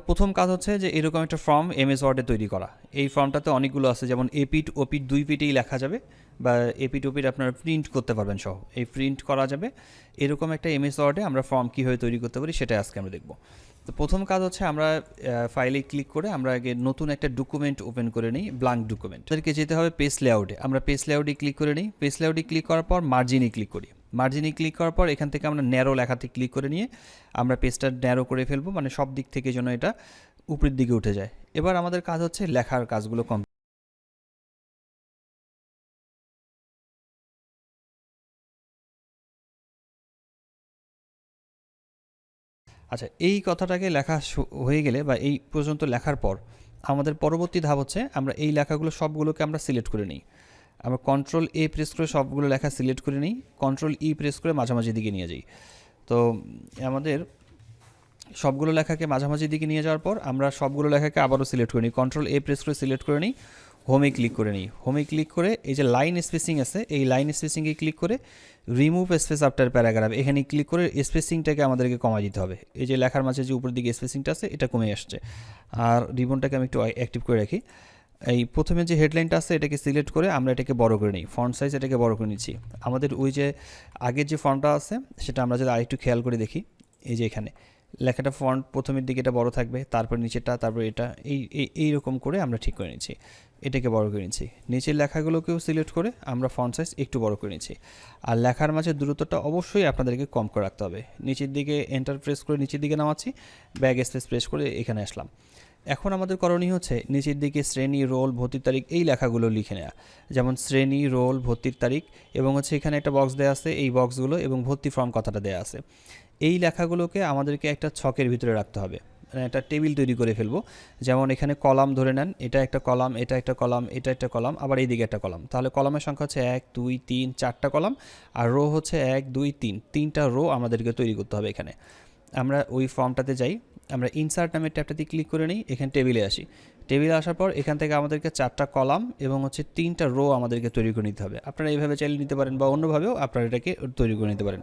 প্রথম কাজ হচ্ছে যে এরকম একটা ফর্ম এমএস ওয়ার্ডে তৈরি করা। এই ফর্মটাতে অনেকগুলো আছে, যেমন এপিট ওপিট দুই পিটেই লেখা যাবে, বা এপিট ওপিট আপনারা প্রিন্ট করতে পারবেন সহ, এই প্রিন্ট করা যাবে। এরকম একটা এমএস ওয়ার্ডে আমরা ফর্ম কীভাবে তৈরি করতে পারি সেটাই আজকে আমরা দেখব। তো প্রথম কাজ হচ্ছে আমরা ফাইলে ক্লিক করে আমরা আগে নতুন একটা ডকুমেন্ট ওপেন করে নিই, ব্ল্যাঙ্ক ডকুমেন্ট। তাদেরকে যেতে হবে পেজ লেআউটে, আমরা পেজ লেআউটে ক্লিক করে নিই। পেজ লেআউটে ক্লিক করার পর মার্জিনে ক্লিক করি। মার্জিনে ক্লিক করার পর এখান থেকে আমরা ন্যারো লেখাতে ক্লিক করে নিয়ে আমরা পেজটা ন্যারো করে ফেলবো, মানে সব দিক থেকে যেন এটা উপরের দিকে উঠে যায়। এবার আমাদের কাজ হচ্ছে লেখার কাজগুলো কমপ্লিট। আচ্ছা, এই কথাটাকে লেখা হয়ে গেলে বা এই পর্যন্ত লেখার পর আমাদের পরবর্তী ধাপ হচ্ছে আমরা এই লেখাগুলো সবগুলোকে আমরা সিলেক্ট করে নিই। আমরা কন্ট্রোল এ প্রেস করে সবগুলো লেখা সিলেক্ট করে নিই, কন্ট্রোল ই প্রেস করে মাঝামাঝি দিকে নিয়ে যাই। তো আমাদের সবগুলো লেখাকে মাঝামাঝি দিকে নিয়ে যাওয়ার পর আমরা সবগুলো লেখাকে আবারও সিলেক্ট করে নিই, কন্ট্রোল এ প্রেস করে সিলেক্ট করে নিই, হোমে ক্লিক করে নিই। হোমে ক্লিক করে এই যে লাইন স্পেসিং আছে, এই লাইন স্পেসিংয়ে ক্লিক করে রিমুভ স্পেস আফটার প্যারাগ্রাফ এখানে ক্লিক করে স্পেসিংটাকে আমাদেরকে কমাই দিতে হবে। এই যে লেখার মাঝে যে উপরের দিকে স্পেসিংটা আছে এটা কমে আসছে। আর রিবনটাকে আমি একটু অ্যাক্টিভ করে রাখি। এই প্রথমে যে হেডলাইনটা আছে এটাকে সিলেক্ট করে আমরা এটাকে বড় করে নিই, ফন্ট সাইজ এটাকে বড় করে নিচ্ছি। আমাদের ওই যে আগের যে ফন্টটা আছে সেটা আমরা যদি আরেকটু খেয়াল করে দেখি, এই যে এখানে লেখাটা ফন্ট প্রথমের দিকে এটা বড় থাকবে, তারপর নিচেরটা, তারপর এটা, এইরকম করে আমরা ঠিক করে নিচ্ছি। এটাকে বড় করে নিচ্ছি। নিচের লেখাগুলোকেও সিলেক্ট করে আমরা ফন্ট সাইজ একটু বড় করে নিচ্ছি। আর লেখার মাঝে দূরত্বটা অবশ্যই আপনাদেরকে কম করে রাখতে হবে। নিচের দিকে এন্টার প্রেস করে নিচের দিকে নামাচ্ছি, ব্যাক স্পেস প্রেস করে এখানে আসলাম। এখন আমাদের করণীয় হচ্ছে নিচের দিকে শ্রেণী, রোল, ভর্তির তারিখ এই লেখাগুলো লিখে নেওয়া। যেমন শ্রেণী, রোল, ভর্তির তারিখ, এবং হচ্ছে এখানে একটা বক্স দেওয়া আছে, এই বক্সগুলো এবং ভর্তি ফর্ম কথাটা দেওয়া আছে। এই লেখাগুলোকে আমাদেরকে একটা ছকের ভিতরে রাখতে হবে, মানে একটা টেবিল তৈরি করে ফেলবো। যেমন এখানে কলাম ধরে নেন, এটা একটা কলাম, এটা একটা কলাম, এটা একটা কলাম, আবার এইদিকে একটা কলাম। তাহলে কলামের সংখ্যা হচ্ছে 1 2 3 4টা কলাম, আর রো হচ্ছে 1 2 3 তিনটা রো আমাদেরকে তৈরি করতে হবে। এখানে আমরা ওই ফর্মটাতে যাই, আমরা ইনসার্ট নামের ট্যাবটাতে ক্লিক করে নিই, এখানে টেবিলে আসি। টেবিলে আসার পর এখান থেকে আমাদেরকে 4টা কলাম এবং হচ্ছে 3টা রো আমাদেরকে তৈরি করে নিতে হবে। আপনারা এইভাবে চাইলে নিতে পারেন বা অন্যভাবেও আপনারা এটাকে তৈরি করে নিতে পারেন।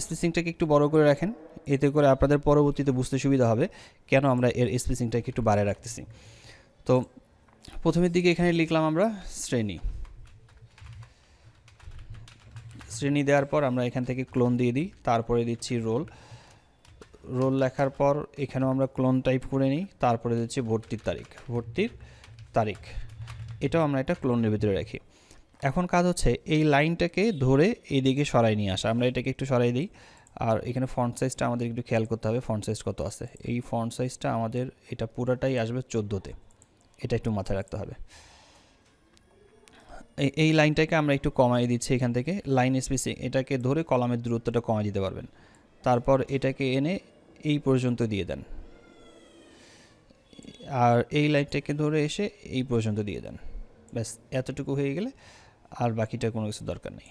স্পেসিংটাকে একটু বড় করে রাখেন, এতে করে আপনাদের পরবর্তীতে বুঝতে সুবিধা হবে কেন আমরা এর স্পেসিংটাকে একটু বাড়ায় রাখতেছি। তো প্রথমের দিকে এখানে লিখলাম আমরা শ্রেণী। শ্রেণী দেওয়ার পর আমরা এখান থেকে ক্লোন দিয়ে দিই, তারপরে দিচ্ছি রোল। রোল লেখার পর এখানেও আমরা ক্লোন টাইপ করে নিই, তারপরে দিচ্ছি ভর্তির তারিখ। ভর্তির তারিখ এটাও আমরা একটা ক্লোনের ভিতরে রাখি। এখন কাজ হচ্ছে এই লাইনটাকে ধরে এইদিকে সরাই নিয়ে আসা। আমরা এটাকে একটু সরাই দিই। আর এখানে ফন্ট সাইজটা আমাদের একটু খেয়াল করতে হবে, ফন্ট সাইজ কত আছে। এই ফন্ট সাইজটা আমাদের এটা পুরোটাই আসবে 14তে, এটা একটু মাথায় রাখতে হবে। এই লাইনটাকে আমরা একটু কমাই দিচ্ছি এখান থেকে, লাইন স্পেসিং এটাকে ধরে কলামের দূরত্বটা কমাই দিতে পারবেন। তারপর এটাকে এনে এই পর্যন্ত দিয়ে দেন, আর এই লাইনটাকে ধরে এসে এই পর্যন্ত দিয়ে দেন। ব্যাস এতটুকু হয়ে গেলে আর বাকিটা কোনো কিছু দরকার নেই।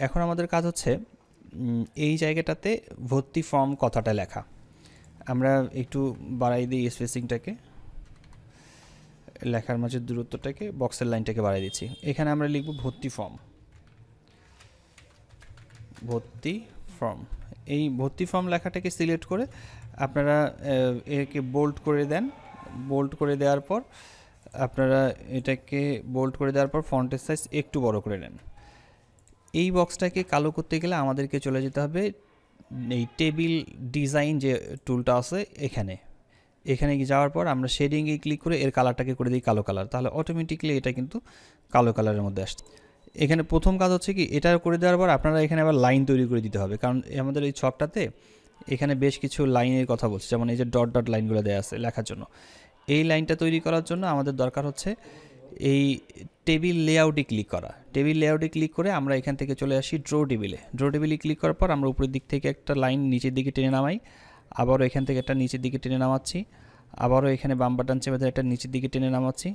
এখন আমাদের কাজ হচ্ছে এই জায়গাটাতে ভর্তি ফর্ম কথাটা লেখা। আমরা একটু বাড়াই দিই স্পেসিংটাকে, লেখার মাঝে দূরত্বটাকে, বক্সের লাইনটাকে বাড়াই দিচ্ছি। এখানে আমরা লিখব ভর্তি ফর্ম। ভর্তি ফর্ম, এই ভর্তি ফর্ম লেখাটাকে সিলেক্ট করে আপনারা একে বোল্ড করে দেন। বোল্ড করে দেওয়ার পর আপনারা এটাকে বোল্ড করে দেওয়ার পর ফন্টের সাইজ একটু বড় করে নেন। এই বক্সটাকে কালো করতে গেলে আমাদেরকে চলে যেতে হবে এই টেবিল ডিজাইন যে টুলটা আছে এখানে। এখানে যাওয়ার পর আমরা শেডিংয়ে ক্লিক করে এর কালারটাকে করে দিই কালো কালার, তাহলে অটোমেটিকলি এটা কিন্তু কালো কালারের মধ্যে আসছে। এখানে প্রথম কাজ হচ্ছে কি, এটা করে দেওয়ার পর আপনারা এখানে আবার লাইন তৈরি করে দিতে হবে, কারণ আমাদের এই ছকটাতে এখানে বেশ কিছু লাইনের কথা বলছে, যেমন এই যে ডট ডট লাইনগুলো দেওয়া আছে লেখার জন্য। এই লাইনটা তৈরি করার জন্য আমাদের দরকার হচ্ছে এই টেবিল লেআউটে ক্লিক করা। টেবিল লেআউটে ক্লিক করে আমরা এখান থেকে চলে আসি ড্র টেবিলে। ড্র টেবিলে ক্লিক করার পর আমরা উপরের দিক থেকে একটা লাইন নিচের দিকে টেনে নামাই, আবারও এখান থেকে একটা নিচের দিকে টেনে নামাচ্ছি, আবারও এখানে বাম বাটন চেপে ধরে একটা নিচের দিকে টেনে নামাচ্ছি।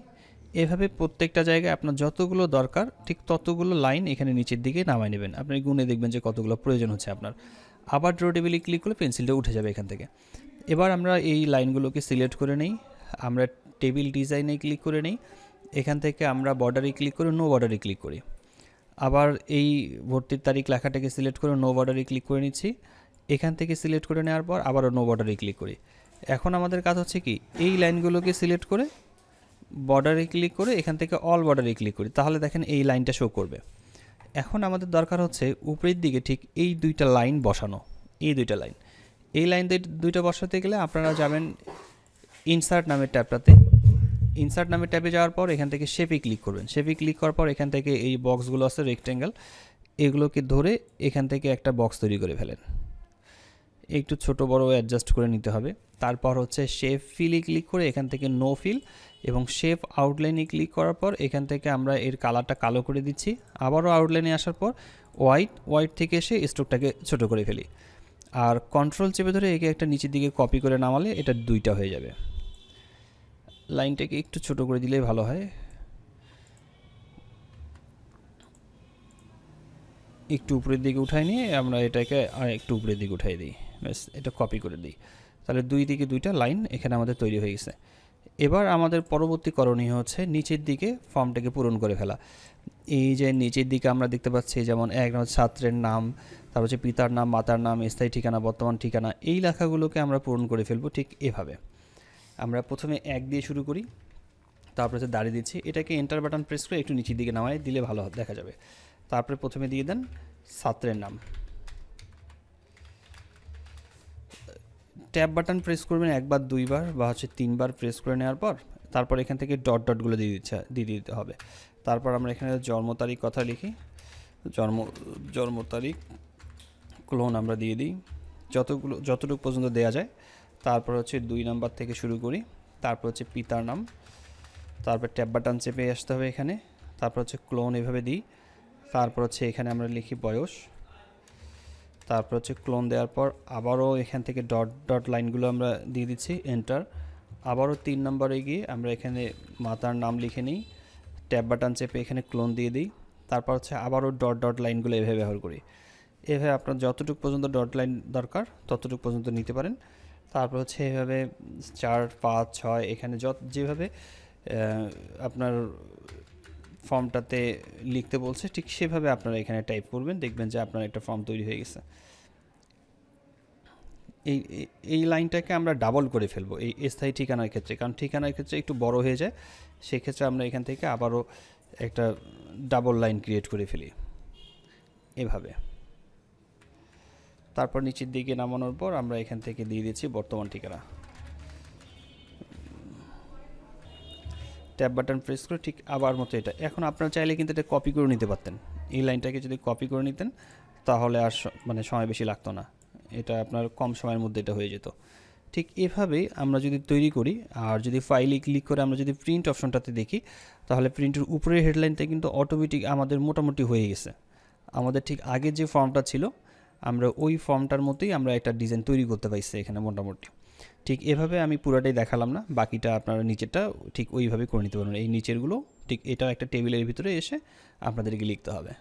এভাবে প্রত্যেকটা জায়গায় আপনার যতগুলো দরকার ঠিক ততগুলো লাইন এখানে নিচের দিকে নামাই নেবেন। আপনি গুনে দেখবেন যে কতগুলো প্রয়োজন হচ্ছে আপনার। আবার ড্র টেবিলে ক্লিক করলে পেন্সিলটা উঠে যাবে এখান থেকে। এবার আমরা এই লাইনগুলোকে সিলেক্ট করে নিই, আমরা টেবিল ডিজাইনে ক্লিক করে নিই, এখান থেকে আমরা বর্ডারে ক্লিক করে নো বর্ডারে ক্লিক করি। আবার এই ভর্তির তারিখ লেখাটাকে সিলেক্ট করে নো বর্ডারে ক্লিক করে নিচ্ছি। এখান থেকে সিলেক্ট করে নেওয়ার পর আবারও নো বর্ডারে ক্লিক করি। এখন আমাদের কাজ হচ্ছে কি, এই লাইনগুলোকে সিলেক্ট করে বর্ডারে ক্লিক করে এখান থেকে অল বর্ডারে ক্লিক করি, তাহলে দেখেন এই লাইনটা শো করবে। এখন আমাদের দরকার হচ্ছে উপরের দিকে ঠিক এই দুইটা লাইন বসানো, এই দুইটা লাইন, এই লাইন দুইটা বসাতে গেলে আপনারা যাবেন ইনসার্ট নামের ট্যাবটাতে। ইনসার্ট নামের ট্যাবে যাওয়ার পর এখান থেকে শেপে ক্লিক করবেন। শেপে ক্লিক করার পর এখান থেকে এই বক্সগুলো আছে রেক্ট্যাঙ্গেল, এগুলোকে ধরে এখান থেকে একটা বক্স তৈরি করে ফেলেন। একটু ছোট বড় অ্যাডজাস্ট করে নিতে হবে। তারপর হচ্ছে শেপ ফিলে ক্লিক করে এখান থেকে নো ফিল এবং শেপ আউটলাইনে ক্লিক করার পর এখান থেকে আমরা এর কালারটা কালো করে দিচ্ছি। আবারও আউটলাইনে আসার পর হোয়াইট থেকে এসে স্ট্রোকটাকে ছোট করে ফেলি। আর কন্ট্রোল চেপে ধরে একে একটা নিচের দিকে কপি করে নামালে এটা দুইটা হয়ে যাবে। লাইনটাকে একটু ছোট করে দিলেই ভালো হয়। একটু উপরের দিকে উঠাই নিয়ে আমরা এটাকে আর একটু উপরের দিকে উঠাই দিই, ব্যাস এটা কপি করে দিই। তাহলে দুই দিকে দুইটা লাইন এখানে আমাদের তৈরি হয়ে গেছে। এবার আমাদের পরবর্তী করণীয় হচ্ছে নিচের দিকে ফর্মটাকে পূরণ করে ফেলা। এই যে নিচের দিকে আমরা দেখতে পাচ্ছি যেমন এক ছাত্রের নাম, তারপর হচ্ছে পিতার নাম, মাতার নাম, স্থায়ী ঠিকানা, বর্তমান ঠিকানা, এই লেখাগুলোকে আমরা পূরণ করে ফেলবো ঠিক এভাবে। আমরা প্রথমে 1 দিয়ে শুরু করি, তারপরে হচ্ছে দাঁড়িয়ে দিচ্ছি, এটাকে এন্টার বাটন প্রেস করে একটু নিচের দিকে নামায় দিলে ভালো দেখা যাবে। তারপরে প্রথমে দিয়ে দেন ছাত্রের নাম, ট্যাব বাটন প্রেস করবেন একবার, দুইবার বা হচ্ছে 3বার প্রেস করে নেওয়ার পর তারপর এখান থেকে ডটগুলো দিয়ে দিতে হবে। তারপর আমরা এখানে জন্ম তারিখ কথা লিখি, জন্ম তারিখ ক্লোন আমরা দিয়ে দিই যতটুকু পর্যন্ত দেওয়া যায়। তারপর হচ্ছে 2 নাম্বার থেকে শুরু করি, তারপর হচ্ছে পিতার নাম, তারপর ট্যাব বাটন চেপে আসতে হবে এখানে, তারপর হচ্ছে ক্লোন এভাবে দিই। তারপর হচ্ছে এখানে আমরা লিখি বয়স, তারপর হচ্ছে ক্লোন দেওয়ার পর আবারও এখান থেকে ডট লাইনগুলো আমরা দিয়ে দিচ্ছি, এন্টার। আবারও 3 নম্বরে গিয়ে আমরা এখানে মাতার নাম লিখে নিই, ট্যাব বাটন চেপে এখানে ক্লোন দিয়ে দিই। তারপর হচ্ছে আবারও ডট লাইনগুলো এভাবে ব্যবহার করি। এভাবে আপনার যতটুকু পর্যন্ত ডট লাইন দরকার ততটুকু পর্যন্ত নিতে পারেন। তারপর হচ্ছে এভাবে 4, 5, 6 এখানে যেভাবে আপনার ফর্মটাতে লিখতে বলছে ঠিক সেভাবে আপনারা এখানে টাইপ করবেন, দেখবেন যে আপনার একটা ফর্ম তৈরি হয়ে গেছে। এই লাইনটাকে আমরা ডাবল করে ফেলবো এই স্থায়ী ঠিকানার ক্ষেত্রে, কারণ ঠিকানার ক্ষেত্রে একটু বড় হয়ে যায়, সেক্ষেত্রে আমরা এখান থেকে আবারও একটা ডাবল লাইন ক্রিয়েট করে ফেলি এভাবে। তারপর নিচের দিকে নামানোর পর আমরা এখান থেকে দিয়ে দিচ্ছি বর্তমান ঠিকানা, ট্যাব বাটন প্রেস করে ঠিক আবার মতো এটা। এখন আপনারা চাইলে কিন্তু এটা কপি করে নিতে পারতেন, এই লাইনটাকে যদি কপি করে নিতেন তাহলে আর সময় বেশি লাগতো না, এটা আপনার কম সময়ের মধ্যে এটা হয়ে যেত। ঠিক এভাবেই আমরা যদি তৈরি করি, আর যদি ফাইলে ক্লিক করে আমরা যদি প্রিন্ট অপশনটাতে দেখি, তাহলে প্রিন্টের উপরের হেডলাইনটা কিন্তু অটোমেটিক আমাদের মোটামুটি হয়ে গেছে। আমাদের ঠিক আগে যে ফর্মটা ছিল আমরা ওই ফর্মটার মতোই আমরা একটা ডিজাইন তৈরি করতে পারছি এখানে মোটামুটি। ঠিক এভাবে আমি পুরাটাই দেখালাম না, বাকিটা আপনারা নিচেরটা ঠিক ওইভাবে করে নিতে পারবেন। এই নিচেরগুলো ঠিক এটা একটা টেবিলের ভিতরে এসে আপনাদেরকে লিখতে হবে।